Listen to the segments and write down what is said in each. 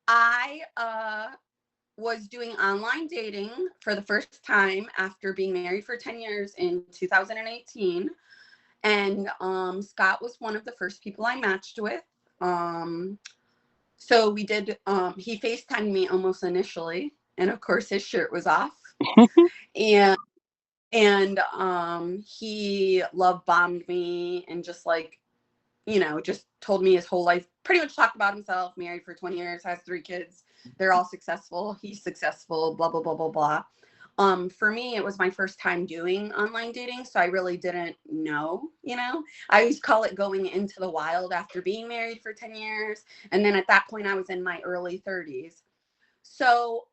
I was doing online dating for the first time after being married for 10 years in 2018. And Scott was one of the first people I matched with. So we did, he FaceTimed me almost initially. And of course, his shirt was off. And he love bombed me and just like, just told me his whole life, pretty much talked about himself, married for 20 years, has 3 kids. They're all successful. He's successful, blah, blah, blah, blah, blah. For me, it was my first time doing online dating. So I really didn't know, I always call it going into the wild after being married for 10 years. And then at that point I was in my early 30s. So,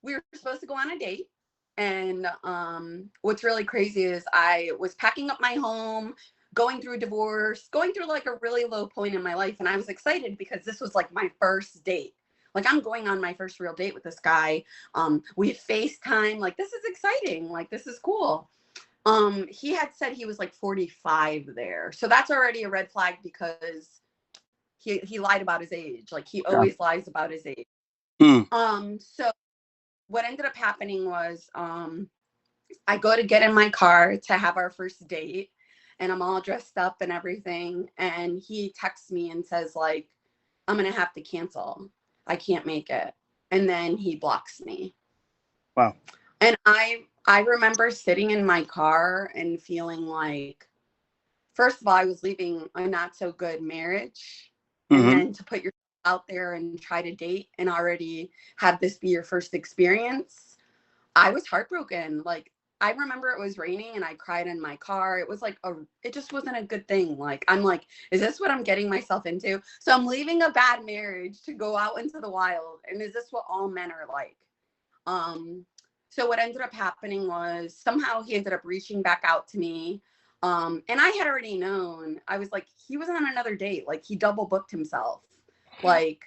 we were supposed to go on a date. And what's really crazy is I was packing up my home, going through a divorce, going through like a really low point in my life. And I was excited because this was like my first date. Like I'm going on my first real date with this guy. We FaceTime, like this is exciting. Like this is cool. He had said he was like 45 there. So that's already a red flag because he lied about his age. Like he always lies about his age. So what ended up happening was I go to get in my car to have our first date and I'm all dressed up and everything. And he texts me and says like, I'm going to have to cancel. I can't make it. And then he blocks me. Wow. And I remember sitting in my car and feeling like, first of all, I was leaving a not so good marriage. And then to put yourself out there and try to date and already have this be your first experience, I was heartbroken. Like, I remember it was raining and I cried in my car. It was like, it just wasn't a good thing. Like, I'm like, is this what I'm getting myself into? So I'm leaving a bad marriage to go out into the wild. And is this what all men are like? So what ended up happening was somehow he ended up reaching back out to me. And I had already known. I was like, he was on another date. Like he double booked himself. Like,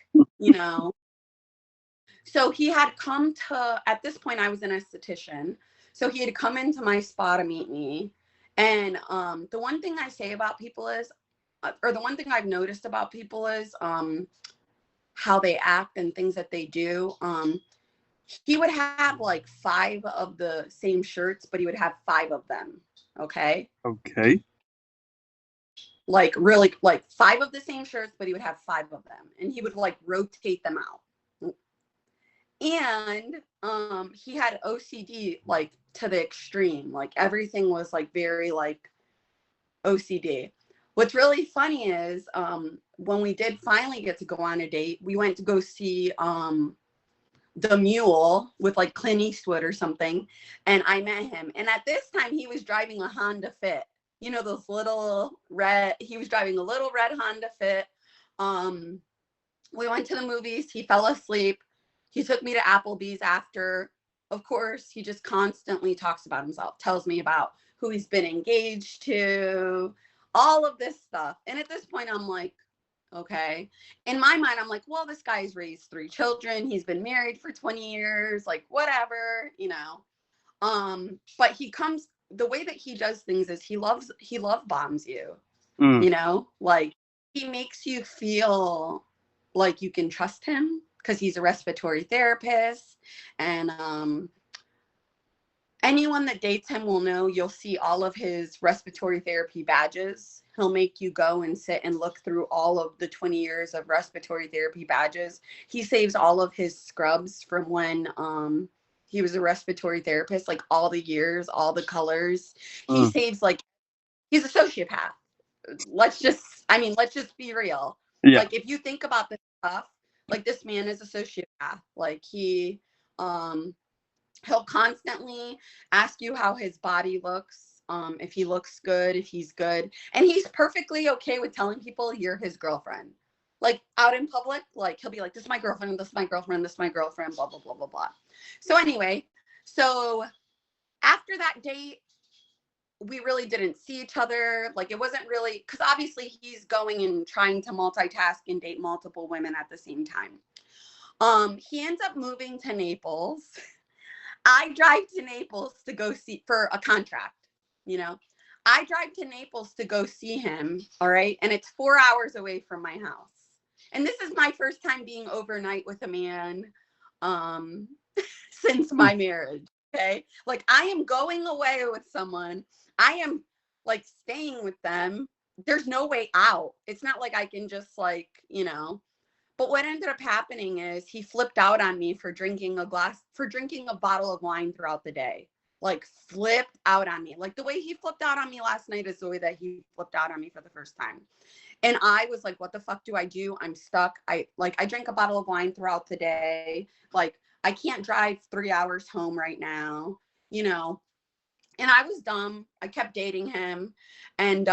So he had come to, at this point I was an esthetician. So he had come into my spa to meet me. And the one thing I say about people is, or the one thing I've noticed about people is how they act and things that they do. He would have like 5 of the same shirts, but he would have 5 of them. Okay. Like really like 5 of the same shirts, but he would have 5 of them and he would like rotate them out. And he had OCD like to the extreme. Like everything was like very like OCD. What's really funny is when we did finally get to go on a date, we went to go see The Mule with like Clint Eastwood or something. And I met him. And at this time he was driving a Honda Fit. You know, those little red, he was driving a little red Honda Fit. We went to the movies. He fell asleep. He took me to Applebee's after. Of course, he just constantly talks about himself, tells me about who he's been engaged to, all of this stuff. And at this point, I'm like, okay. In my mind, I'm like, well, this guy's raised 3 children. He's been married for 20 years, like whatever, But he comes, the way that he does things is he love bombs you, like he makes you feel like you can trust him because he's a respiratory therapist. And anyone that dates him will know you'll see all of his respiratory therapy badges. He'll make you go and sit and look through all of the 20 years of respiratory therapy badges. He saves all of his scrubs from when he was a respiratory therapist, like all the years, all the colors. He saves, like, he's a sociopath. Let's just be real. Yeah. Like, if you think about this stuff, like, this man is a sociopath. Like, he'll constantly ask you how his body looks, if he looks good, if he's good. And he's perfectly okay with telling people you're his girlfriend. Like, out in public, like, he'll be like, this is my girlfriend, this is my girlfriend, this is my girlfriend, blah, blah, blah, blah, blah. So anyway, so after that date, we really didn't see each other. Like, it wasn't really, because obviously he's going and trying to multitask and date multiple women at the same time. He ends up moving to Naples. I drive to Naples to go see for a contract, I drive to Naples to go see him. All right. And it's 4 hours away from my house. And this is my first time being overnight with a man since my marriage. Okay. Like, I am going away with someone. I am like staying with them. There's no way out. It's not like I can just like, you know. But what ended up happening is he flipped out on me for drinking a bottle of wine throughout the day. Like, flipped out on me. Like, the way he flipped out on me last night is the way that he flipped out on me for the first time. And I was like, what the fuck do I do? I'm stuck. I drank a bottle of wine throughout the day. Like, I can't drive 3 hours home right now, you know. And I was dumb. I kept dating him. And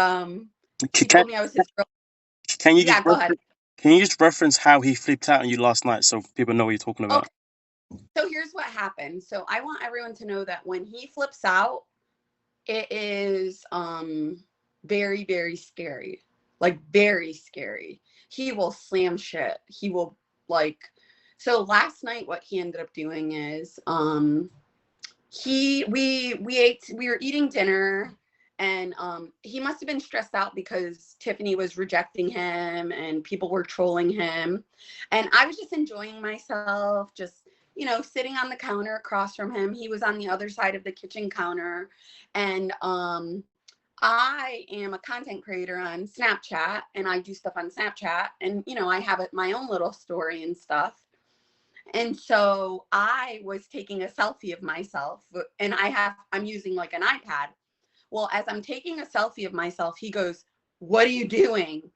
he told me I was his girl. Can you Yeah, go ahead. Can you just reference how he flipped out on you last night so people know what you're talking about? Okay. So here's what happened. So I want everyone to know that when he flips out, it is very, very scary. Like, very scary. He will slam shit. He will, like, so last night what he ended up doing is we were eating dinner, and he must have been stressed out because Tiffany was rejecting him and people were trolling him. And I was just enjoying myself, just, you know, sitting on the counter across from him. He was on the other side of the kitchen counter. And I am a content creator on Snapchat, and I do stuff on Snapchat, and, you know, I have my own little story and stuff. And so I was taking a selfie of myself, and I'm using like an iPad. Well, as I'm taking a selfie of myself, he goes, "What are you doing?"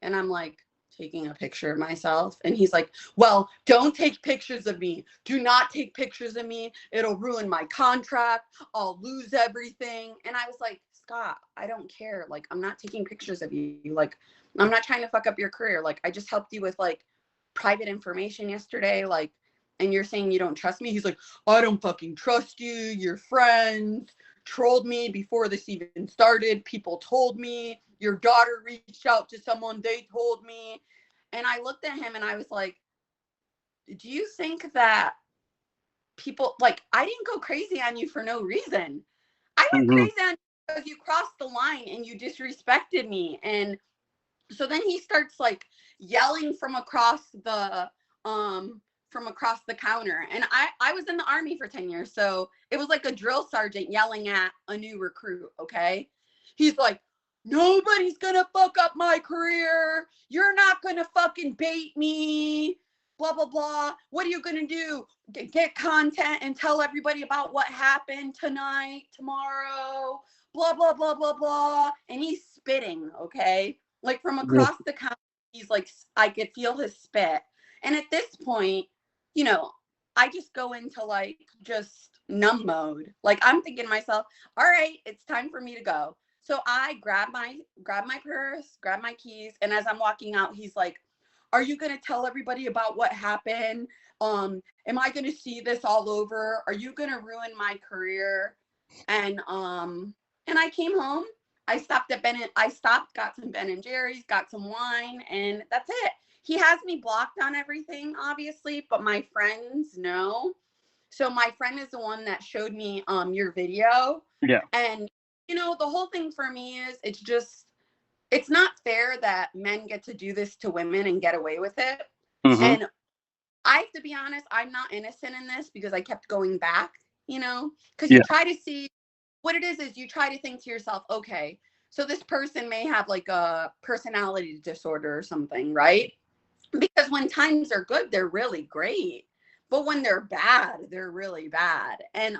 And I'm like, taking a picture of myself. And he's like, "Well, don't take pictures of me. Do not take pictures of me. It'll ruin my contract. I'll lose everything." And I was like, "Scott, I don't care. Like, I'm not taking pictures of you. Like, I'm not trying to fuck up your career. Like, I just helped you with like private information yesterday. Like, and you're saying you don't trust me?" He's like, "I don't fucking trust you. Your friends trolled me before this even started. People told me. Your daughter reached out to someone. They told me." And I looked at him and I was like, "Do you think that people, like, I didn't go crazy on you for no reason. I went crazy on you because you crossed the line and you disrespected me." And so then he starts like yelling from across the counter. And I was in the Army for 10 years, so it was like a drill sergeant yelling at a new recruit. Okay, he's like, "Nobody's gonna fuck up my career. You're not gonna fucking bait me, blah blah blah. What are you gonna do? Get content and tell everybody about what happened tonight, tomorrow, blah blah blah blah blah." And he's spitting, okay, like from across the counter. He's like, I could feel his spit. And at this point, you know, I just go into like just numb mode. Like, I'm thinking to myself, all right, it's time for me to go. So I grab my purse, grab my keys, and as I'm walking out, he's like, "Are you going to tell everybody about what happened? Am I going to see this all over? Are you going to ruin my career?" And I came home. I stopped, got some Ben and Jerry's, got some wine, and that's it. He has me blocked on everything, obviously, but my friends know. So my friend is the one that showed me your video. Yeah. And, you know, the whole thing for me is it's not fair that men get to do this to women and get away with it. And I have to be honest, I'm not innocent in this because I kept going back, you know, because you try to see what it is you try to think to yourself, okay, so this person may have like a personality disorder or something, right? Because when times are good, they're really great. But when they're bad, they're really bad. And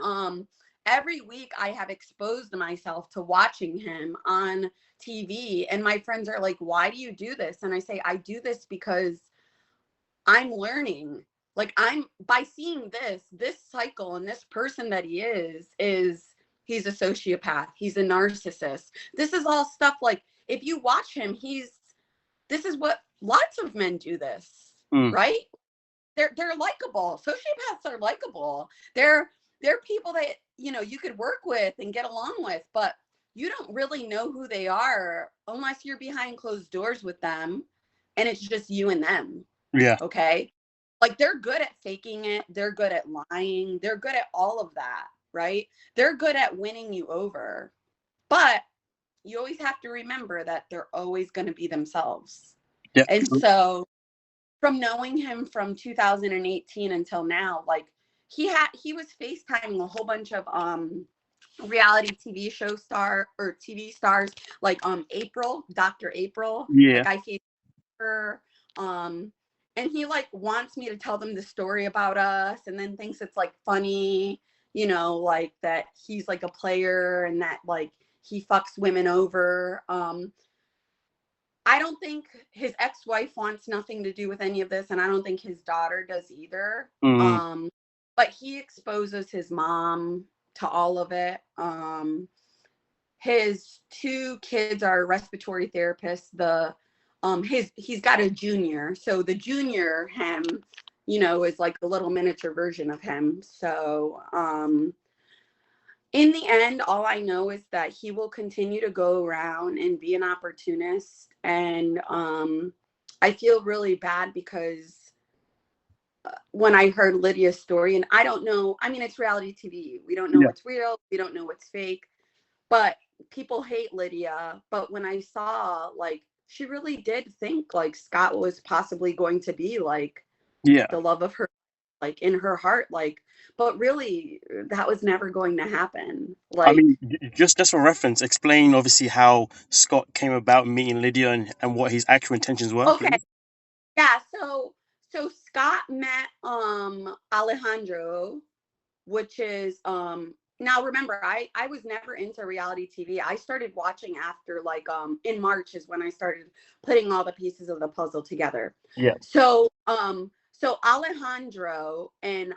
every week I have exposed myself to watching him on TV. And my friends are like, "Why do you do this?" And I say, I do this because I'm learning. Like, by seeing this cycle and this person that he is he's a sociopath. He's a narcissist. This is all stuff like, if you watch him, this is what lots of men do this, right? They're likable. Sociopaths are likable. They're people that, you know, you could work with and get along with, but you don't really know who they are unless you're behind closed doors with them and it's just you and them. Yeah. Okay. Like, they're good at faking it. They're good at lying. They're good at all of that, right? They're good at winning you over. But you always have to remember that they're always going to be themselves. Yeah. And so from knowing him from 2018 until now, like he was FaceTiming a whole bunch of reality TV show star or TV stars, like April, Dr. April. Yeah. Like I faced her. And he like wants me to tell them the story about us, and then thinks it's like funny, you know, like that he's like a player and that like he fucks women over. I don't think his ex-wife wants nothing to do with any of this, and I don't think his daughter does either. Mm. But he exposes his mom to all of it. His two kids are respiratory therapists. He's got a junior, so the junior him, you know, is like a little miniature version of him. So in the end, all I know is that he will continue to go around and be an opportunist. And I feel really bad because when I heard Lydia's story, and I don't know, I mean, it's reality TV. We don't know Yeah. what's real. We don't know what's fake, but people hate Lydia. But when I saw, like, she really did think like Scott was possibly going to be like Yeah. the love of her, like in her heart, like, but really that was never going to happen. I Like, mean, just for reference, explain obviously how Scott came about meeting Lydia and what his actual intentions were, okay, please. yeah, so Scott met Alejandro, which is now remember, I was never into reality TV. I started watching after like in March is when I started putting all the pieces of the puzzle together. Yeah. So Alejandro and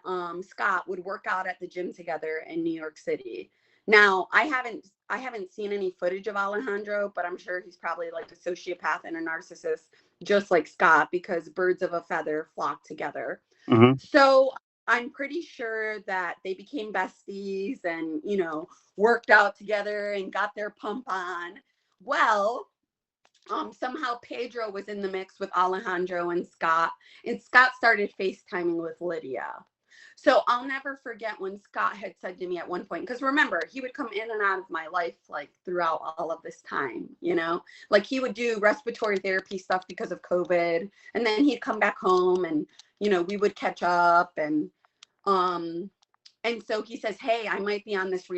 Scott would work out at the gym together in New York City. Now I haven't seen any footage of Alejandro, but I'm sure he's probably like a sociopath and a narcissist, just like Scott, because birds of a feather flock together. Mm-hmm. So I'm pretty sure that they became besties and, you know, worked out together and got their pump on. Well, somehow Pedro was in the mix with Alejandro and Scott started FaceTiming with Lydia. So I'll never forget when Scott had said to me at one point, because remember, he would come in and out of my life like throughout all of this time, you know, like he would do respiratory therapy stuff because of COVID, and then he'd come back home and, you know, we would catch up um and so he says, hey, I might be on this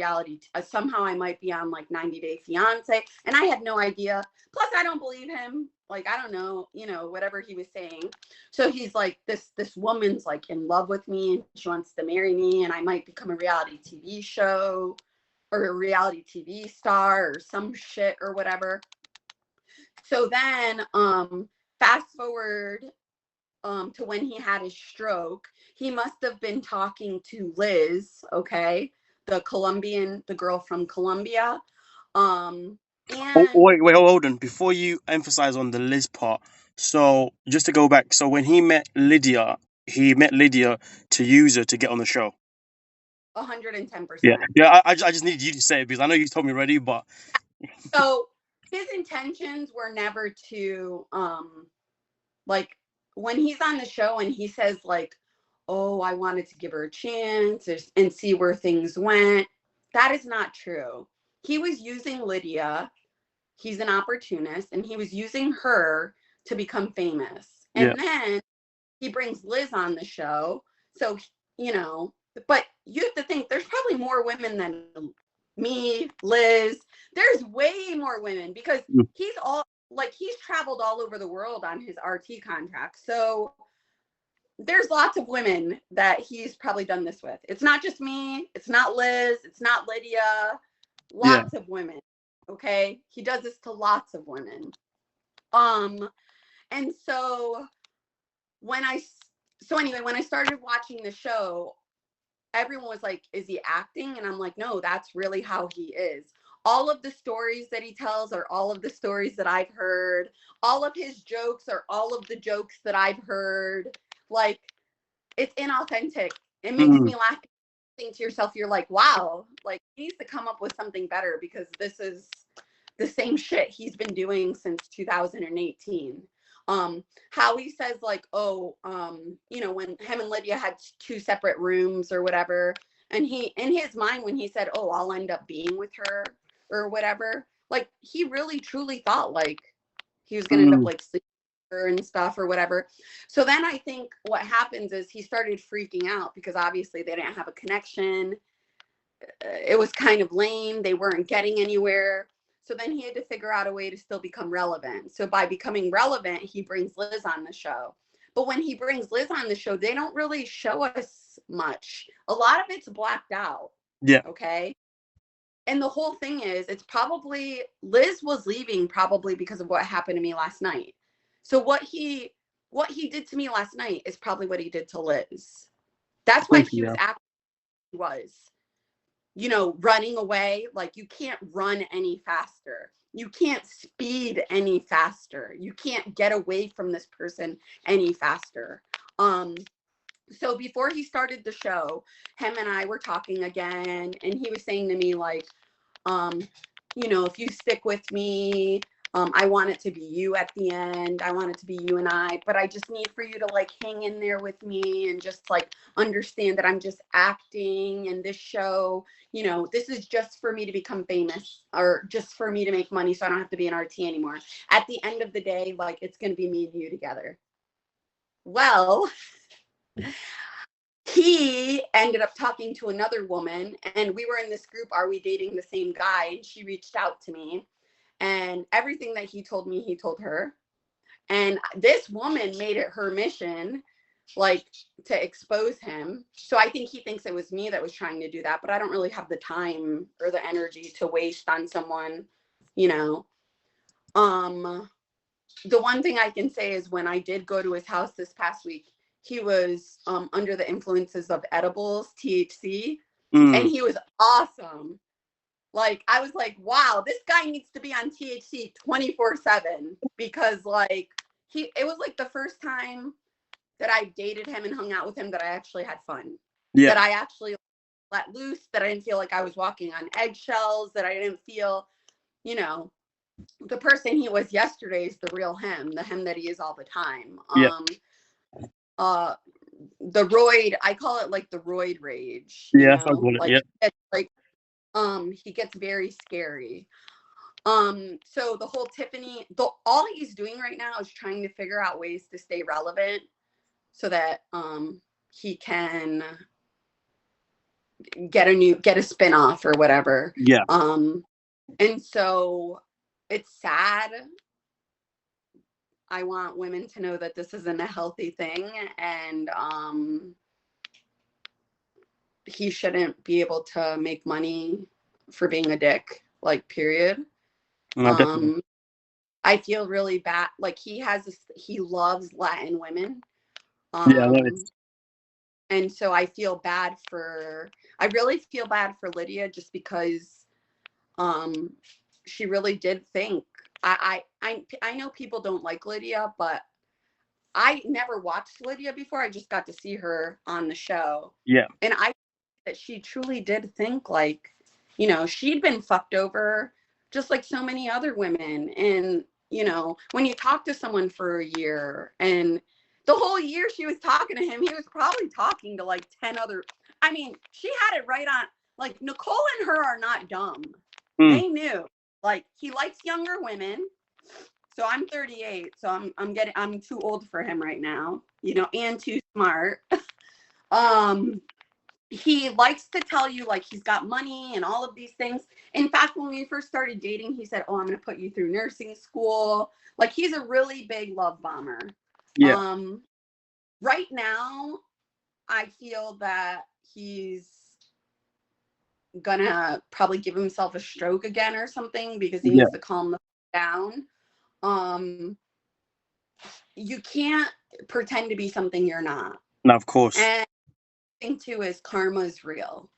somehow I might be on like 90 Day Fiance. And I had no idea. Plus, I don't believe him. Like, I don't know, you know, whatever he was saying. So he's like, this woman's like in love with me and she wants to marry me. And I might become a reality TV show or a reality TV star or some shit or whatever. So then fast forward to when he had his stroke, he must have been talking to Liz, okay, the girl from Colombia. Oh, And wait, hold on. Before you emphasize on the Liz part, so just to go back, so when he met Lydia to use her to get on the show. 110%. Yeah. I just needed you to say it because I know you told me already, but So his intentions were never to like when he's on the show and he says like, oh, I wanted to give her a chance and see where things went. That is not true. He was using Lydia. He's an opportunist and he was using her to become famous. yeah, And then he brings Liz on the show. So, you know, but you have to think there's probably more women than me, Liz. There's way more women because mm, he's traveled all over the world on his RT contract. So there's lots of women that he's probably done this with. It's not just me. It's not Liz. It's not Lydia. yeah. Lots of women. Okay. He does this to lots of women. And anyway, when I started watching the show, everyone was like, is he acting? And I'm like, no, that's really how he is. All of the stories that he tells are all of the stories that I've heard. All of his jokes are all of the jokes that I've heard. Like, it's inauthentic. It makes Mm, me laugh. Think to yourself, you're like, wow, like he needs to come up with something better because this is the same shit he's been doing since 2018. How he says like, oh, you know, when him and Lydia had two separate rooms or whatever, and he in his mind when he said, oh, I'll end up being with her or whatever, like he really truly thought like he was gonna end up mm. like sleeping her and stuff or whatever. So then I think what happens is he started freaking out because obviously they didn't have a connection. It was kind of lame. They weren't getting anywhere. So then he had to figure out a way to still become relevant. So by becoming relevant, he brings Liz on the show. But when he brings Liz on the show, they don't really show us much. A lot of it's blacked out. Yeah. Okay. And the whole thing is, it's probably Liz was leaving probably because of what happened to me last night. So what he did to me last night is probably what he did to Liz. That's why she was acting was, you know, running away. Like, you can't run any faster. You can't speed any faster. You can't get away from this person any faster. So before he started the show, him and I were talking again, and he was saying to me, like, you know, if you stick with me, I want it to be you at the end. I want it to be you and I, but I just need for you to like hang in there with me and just like understand that I'm just acting, and this show, you know, this is just for me to become famous or just for me to make money so I don't have to be an RT anymore. At the end of the day, like, it's going to be me and you together. Well, he ended up talking to another woman, and we were in this group, Are We Dating the Same Guy? And she reached out to me, and everything that he told me, he told her. And this woman made it her mission, like, to expose him. So I think he thinks it was me that was trying to do that, but I don't really have the time or the energy to waste on someone, you know. The one thing I can say is when I did go to his house this past week, he was under the influences of edibles, THC, and he was awesome. Like, I was like, wow, this guy needs to be on THC 24/7, because like it was like the first time that I dated him and hung out with him that I actually had fun. Yeah. That I actually let loose, that I didn't feel like I was walking on eggshells, that I didn't feel, you know, the person he was yesterday is the real him, the him that he is all the time. Yeah. The roid, I call it like the roid rage. Yeah, you know? Like, yeah. Like, he gets very scary. So the whole Tiffany, all he's doing right now is trying to figure out ways to stay relevant so that he can get a spin-off or whatever. Yeah. And so it's sad. I want women to know that this isn't a healthy thing, and he shouldn't be able to make money for being a dick, like, period. No, I feel really bad. Like, he loves Latin women. Yeah, and so I really feel bad for Lydia, just because she really did think, I know people don't like Lydia, but I never watched Lydia before. I just got to see her on the show. Yeah. And I that she truly did think, like, you know, she'd been fucked over just like so many other women. And, you know, when you talk to someone for a year, and the whole year she was talking to him, he was probably talking to like 10 other. I mean, she had it right on. Like, Nicole and her are not dumb. They knew, like, he likes younger women. So I'm 38, so I'm too old for him right now, you know, and too smart. He likes to tell you, like, he's got money and all of these things. In fact, when we first started dating, he said, "Oh, I'm going to put you through nursing school." Like, he's a really big love bomber. Yeah. Right now, I feel that he's gonna probably give himself a stroke again or something, because he needs to calm the down. You can't pretend to be something you're not. No, of course. And the thing too is, karma is real.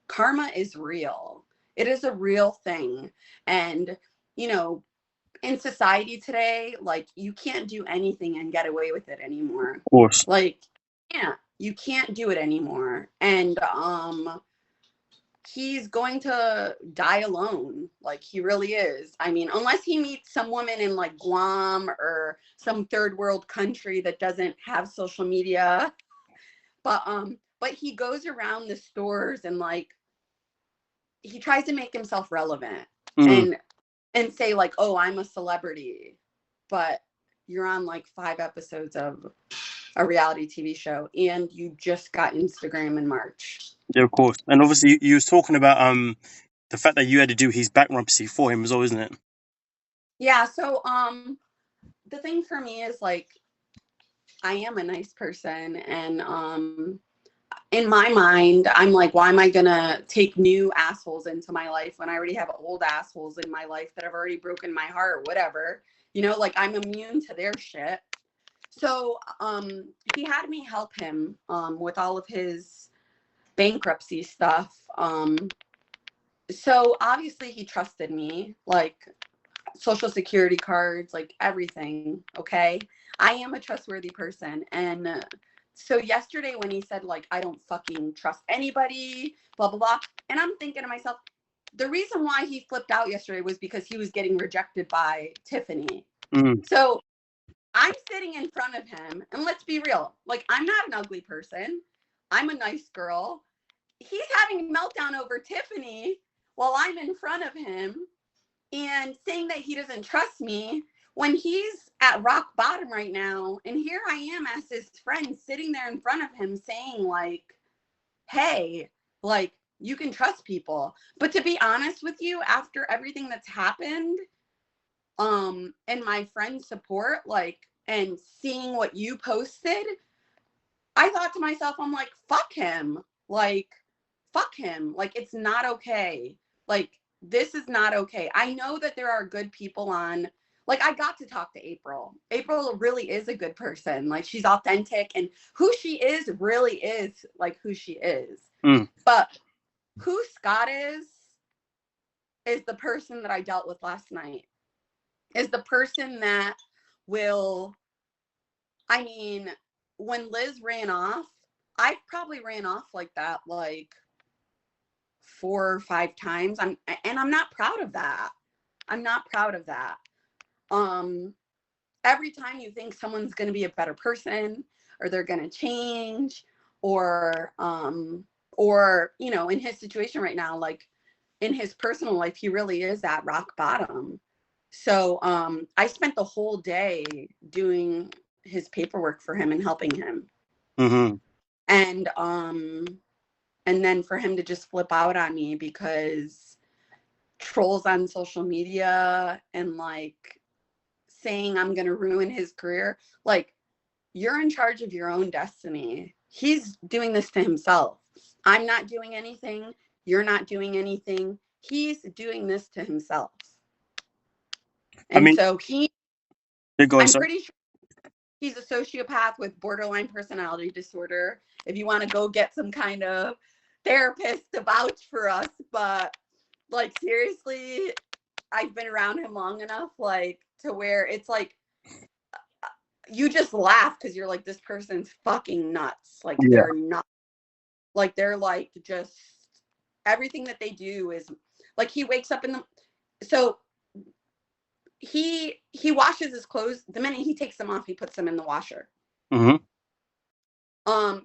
Karma is real. It is a real thing. And, you know, in society today, like, you can't do anything and get away with it anymore. Of course. Like, yeah, you can't do it anymore. And he's going to die alone. Like, he really is. I mean, unless he meets some woman in like Guam or some third world country that doesn't have social media. But he goes around the stores and, like, he tries to make himself relevant and say, like, oh, I'm a celebrity. But you're on like 5 episodes of a reality TV show and you just got Instagram in March. Yeah, of course. And obviously, you was talking about the fact that you had to do his bankruptcy for him as well, isn't it? Yeah, so the thing for me is like I am a nice person, and in my mind I'm like, why am I gonna take new assholes into my life when I already have old assholes in my life that have already broken my heart, whatever, like I'm immune to their shit. So he had me help him with all of his bankruptcy stuff. So obviously he trusted me, like social security cards, like everything. Okay. I am a trustworthy person. And so yesterday when he said, like, I don't fucking trust anybody, blah, blah, blah. And I'm thinking to myself, the reason why he flipped out yesterday was because he was getting rejected by Tiffany. Mm. So I'm sitting in front of him, and let's be real, like, I'm not an ugly person. I'm a nice girl. He's having a meltdown over Tiffany while I'm in front of him and saying that he doesn't trust me when he's at rock bottom right now. And here I am as his friend sitting there in front of him saying, like, hey, like, you can trust people. But to be honest with you, after everything that's happened, and my friend's support, like, and seeing what you posted, I thought to myself, I'm like, fuck him. Like, fuck him. Like, it's not okay. Like, this is not okay. I know that there are good people on, like, I got to talk to April. April really is a good person. Like, she's authentic, and who she is really is like who she is. Mm. But who Scott is the person that I dealt with last night, is the person that will, I mean, when Liz ran off, I probably ran off like that, like 4 or 5 times. I'm not proud of that. I'm not proud of that. Um, every time you think someone's going to be a better person, or they're going to change, or in his situation right now, like in his personal life, he really is at rock bottom. So I spent the whole day doing his paperwork for him and helping him. Mm-hmm. And then for him to just flip out on me because trolls on social media and like saying I'm going to ruin his career, like, you're in charge of your own destiny. He's doing this to himself. I'm not doing anything. You're not doing anything. He's doing this to himself. I And mean, so you're going, I'm sir. pretty sure he's a sociopath with borderline personality disorder. If you want to go get some kind of therapist to vouch for us, but like, seriously, I've been around him long enough, like, to where it's like, you just laugh because you're like, this person's fucking nuts. Like, Yeah. they're not, like, they're like, just everything that they do is like, he wakes up in the, so he washes his clothes. The minute he takes them off, he puts them in the washer. Mm-hmm.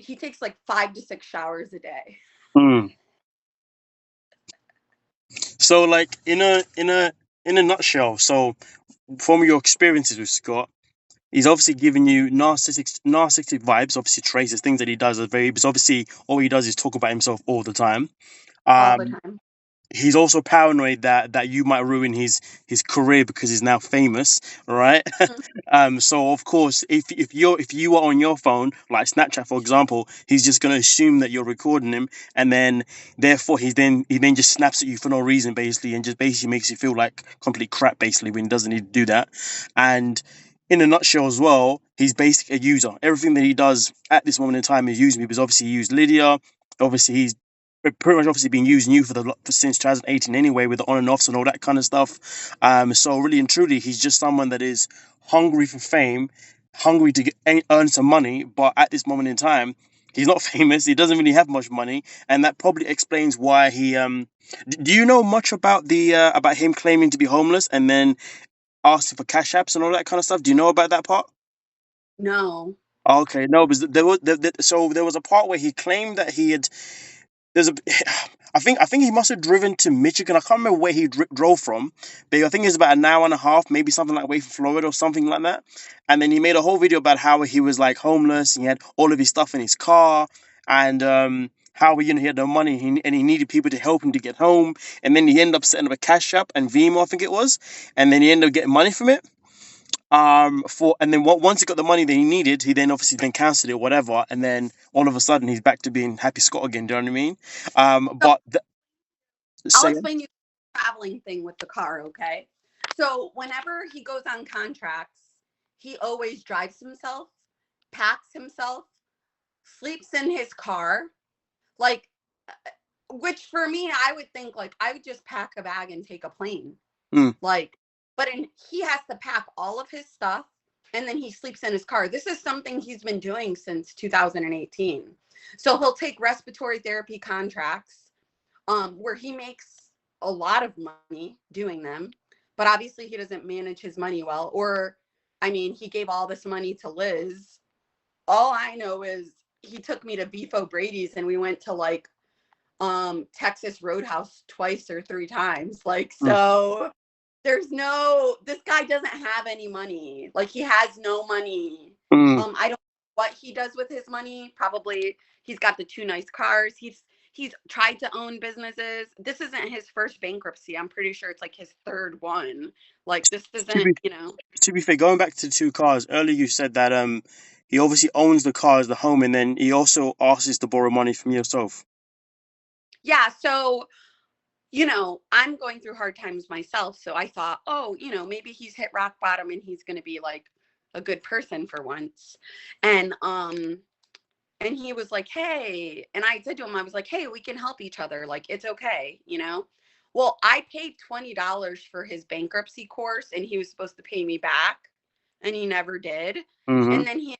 He takes like 5 to 6 showers a day. Mm. So, like, in a nutshell, so from your experiences with Scott, he's obviously giving you narcissistic vibes. Obviously, traces things that he does are very. Because obviously, all he does is talk about himself all the time. All the Um, time. he's also paranoid that you might ruin his career because he's now famous, right? Mhm. So of course, if you are on your phone, like Snapchat for example, he's just gonna assume that you're recording him, and then therefore he then just snaps at you for no reason basically, and just basically makes you feel like complete crap basically when he doesn't need to do that. And in a nutshell as well, he's basically a user. Everything that he does at this moment in time is using me, because obviously he used Lydia. Obviously he's pretty much obviously been using you for since 2018 anyway, with the on and offs and all that kind of stuff. So really and truly, he's just someone that is hungry for fame, hungry to earn some money, but at this moment in time, he's not famous. He doesn't really have much money, and that probably explains why he. Do you know much about him claiming to be homeless and then asking for cash apps and all that kind of stuff? Do you know about that part? No. Okay, no, because there was so there was a part where he claimed that he had there's a I think he must have driven to Michigan. I can't remember where he drove from, but I think it's about an hour and a half, maybe something like away from Florida or something like that. And then he made a whole video about how he was like homeless. And he had all of his stuff in his car, and how he had no money, and he needed people to help him to get home. And then he ended up setting up a Cash App and Venmo, I think it was, and then he ended up getting money from it. And then once he got the money that he needed, he then obviously then cancelled it or whatever, and then all of a sudden he's back to being happy Scott again. Do you know what I mean? So But I'll say explain you the traveling thing with the car, okay? So whenever he goes on contracts, he always drives himself, packs himself, sleeps in his car, like, which for me, I would think like I would just pack a bag and take a plane. mm, Like, but he has to pack all of his stuff and then he sleeps in his car. This is something he's been doing since 2018. So he'll take respiratory therapy contracts, where he makes a lot of money doing them, but obviously he doesn't manage his money well. Or, I mean, he gave all this money to Liz. All I know is he took me to Beef O'Brady's and we went to like Texas Roadhouse twice or three times. Like, mm, so this guy doesn't have any money. Like, he has no money. mm. I don't know what he does with his money. Probably he's got the two nice cars. He's tried to own businesses. This isn't his first bankruptcy. I'm pretty sure it's like his third one. Like, this To isn't, be you know. to be fair, going back to the two cars earlier, you said that he obviously owns the cars, the home, and then he also asks to borrow money from yourself. Yeah, so I'm going through hard times myself. So I thought, oh, maybe he's hit rock bottom and he's going to be like a good person for once. And he was like, hey, and I said to him, I was like, hey, we can help each other. Like, it's okay. Well, I paid $20 for his bankruptcy course and he was supposed to pay me back and he never did. Mm-hmm. And then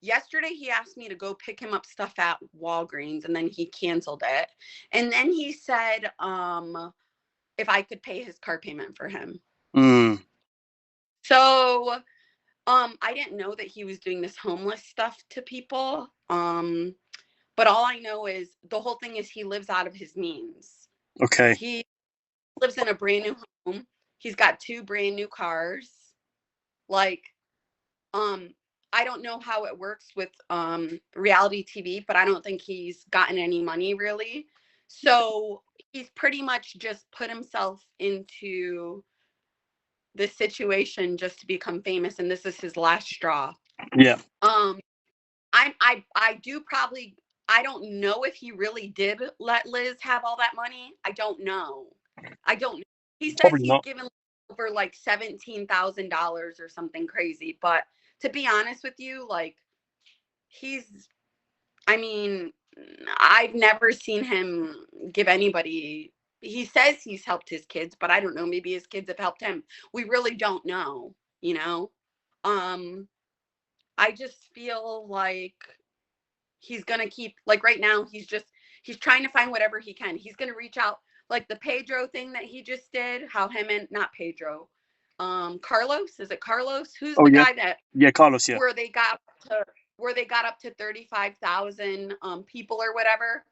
yesterday he asked me to go pick him up stuff at Walgreens and then he canceled it. And then he said, if I could pay his car payment for him. Mm. So I didn't know that he was doing this homeless stuff to people. But all I know is the whole thing is he lives out of his means. Okay. He lives in a brand new home. He's got two brand new cars. Like, I don't know how it works with reality TV, but I don't think he's gotten any money really. So he's pretty much just put himself into this situation just to become famous, and this is his last straw. Yeah. Um, I do probably, I don't know if he really did let Liz have all that money. I don't know. I don't know. He says Probably he's not. given over like $17,000 or something crazy, but to be honest with you, like, he's I mean, I've never seen him give anybody. He says he's helped his kids, but I don't know, maybe his kids have helped him. We really don't know, you know. Um I just feel like he's going to keep, like, right now he's trying to find whatever he can. He's going to reach out, like the Pedro thing that he just did, how him and not Pedro. Carlos, is it Carlos? Who's Oh the yeah. guy that Yeah, Carlos. Yeah. where they got to where they got up to 35,000 people or whatever.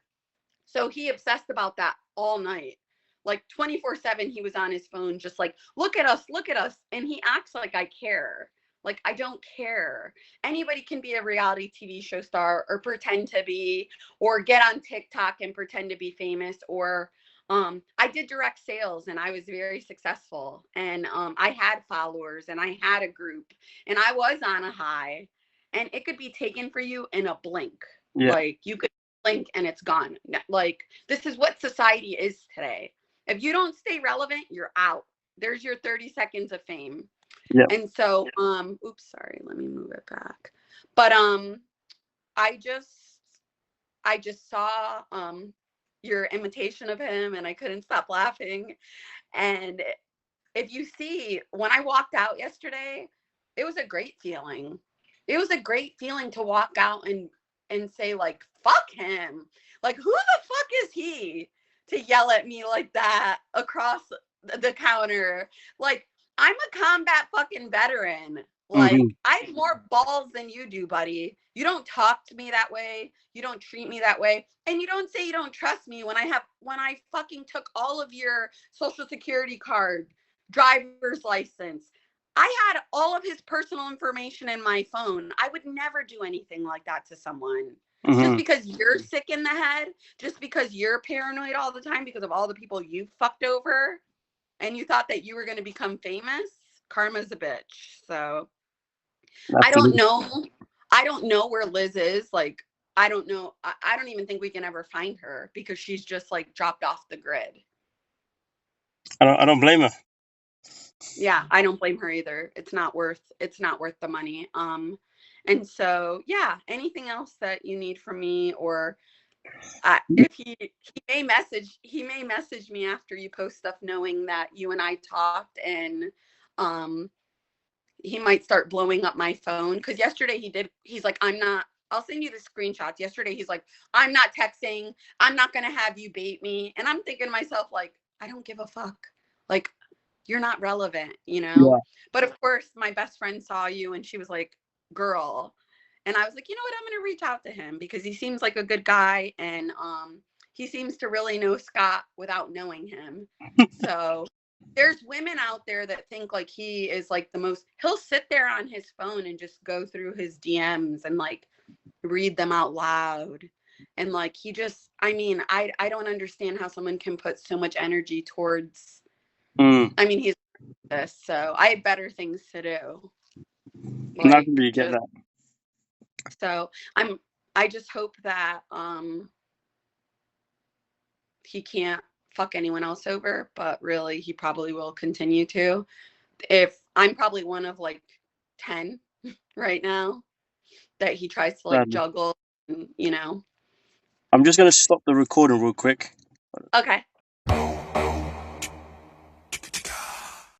So he obsessed about that all night. Like 24/7 he was on his phone just like, look at us, look at us, and he acts like I care. Like, I don't care. Anybody can be a reality TV show star or pretend to be, or get on TikTok and pretend to be famous, or I did direct sales and I was very successful, and I had followers and I had a group and I was on a high, and it could be taken for you in a blink. Yeah. Like, you could blink and it's gone. Like, this is what society is today. If you don't stay relevant, you're out. There's your 30 seconds of fame. Yeah. And so, oops, sorry, let me move it back. But I just I just saw your imitation of him and I couldn't stop laughing. And if you see, when I walked out yesterday, it was a great feeling. It was a great feeling to walk out and say, like, fuck him. Like, who the fuck is he to yell at me like that across the counter? Like, I'm a combat fucking veteran. Like, I have more balls than you do, buddy. You don't talk to me that way. You don't treat me that way. And you don't say you don't trust me when I fucking took all of your social security card, driver's license. I had all of his personal information in my phone. I would never do anything like that to someone. Just because you're sick in the head, just because you're paranoid all the time because of all the people you fucked over and you thought that you were going to become famous, karma's a bitch. So I don't know. I don't know where Liz is. Like, I don't know. I don't even think we can ever find her because she's just like dropped off the grid. I don't blame her. Yeah, I don't blame her either. It's not worth the money. And so yeah, anything else that you need from me, or if he may message me after you post stuff knowing that you and I talked, and he might start blowing up my phone, because yesterday he's like, I'll send you the screenshots. Yesterday he's like, I'm not texting, I'm not gonna have you bait me. And I'm thinking to myself, like, I don't give a fuck. Like, you're not relevant, you know? Yeah. But of course, my best friend saw you and she was like, girl. And I was like, you know what? I'm going to reach out to him because he seems like a good guy. And he seems to really know Scott without knowing him. So there's women out there that think like he is like he'll sit there on his phone and just go through his DMs and like read them out loud. And like, I don't understand how someone can put so much energy towards, I mean, he's this, so I have better things to do. Like, you get that. So I just hope that he can't fuck anyone else over, but really he probably will continue to. If I'm probably one of like 10 right now that he tries to like juggle, and, you know. I'm just gonna stop the recording real quick. Okay.